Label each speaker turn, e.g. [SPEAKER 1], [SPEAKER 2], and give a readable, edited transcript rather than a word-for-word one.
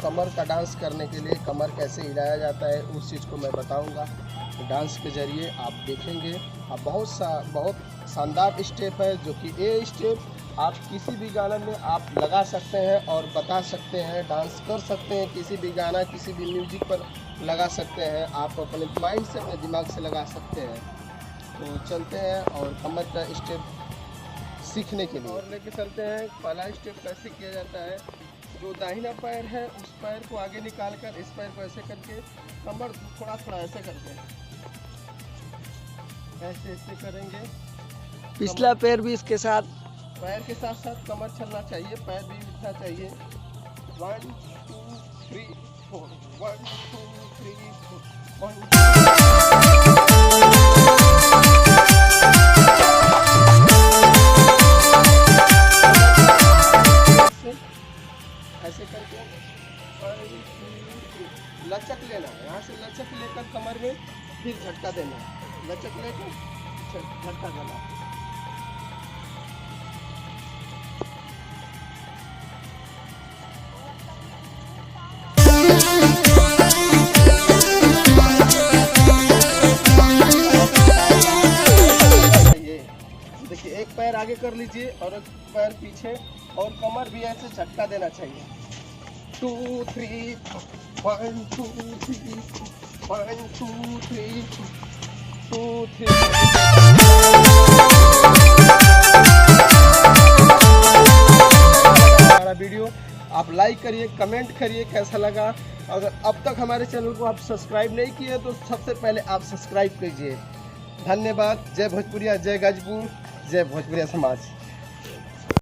[SPEAKER 1] कमर का डांस करने के लिए कमर कैसे हिलाया जाता है उस चीज़ को मैं बताऊंगा। डांस के ज़रिए आप देखेंगे। बहुत शानदार स्टेप है, जो कि ये स्टेप आप किसी भी गाने में आप लगा सकते हैं और बता सकते हैं, डांस कर सकते हैं। किसी भी गाना, किसी भी म्यूजिक पर लगा सकते हैं। आप अपने माइंड से, अपने दिमाग से लगा सकते हैं। तो चलते हैं और कमर का स्टेप सीखने के लिए और लेके चलते हैं। पहला स्टेप कैसे किया जाता है, जो दाहिना पैर है उस पैर को आगे निकाल कर इस पैर को ऐसे करके कमर थोड़ा थोड़ा ऐसे करके ऐसे करेंगे।
[SPEAKER 2] पिछला पैर भी इसके साथ,
[SPEAKER 1] पैर के साथ साथ कमर चलना चाहिए, पैर भी उठना चाहिए। 1 2 3 4 1 2 3 4 1 ऐसे करके लचक लेना। यहाँ से लचक लेकर कमर में फिर झटका देना, लचक लेकर झटका देना। देखिए, एक पैर आगे कर लीजिए और एक पैर पीछे, और कमर भी ऐसे झटका देना चाहिए। 2 3 1 2 3 1 2 3 2 3। हमारा वीडियो आप लाइक करिए, कमेंट करिए कैसा लगा। अगर अब तक हमारे चैनल को आप सब्सक्राइब नहीं किए तो सबसे पहले आप सब्सक्राइब कीजिए। धन्यवाद। जय भोजपुरिया, जय गाजीपुर, जय भोजपुरिया समाज।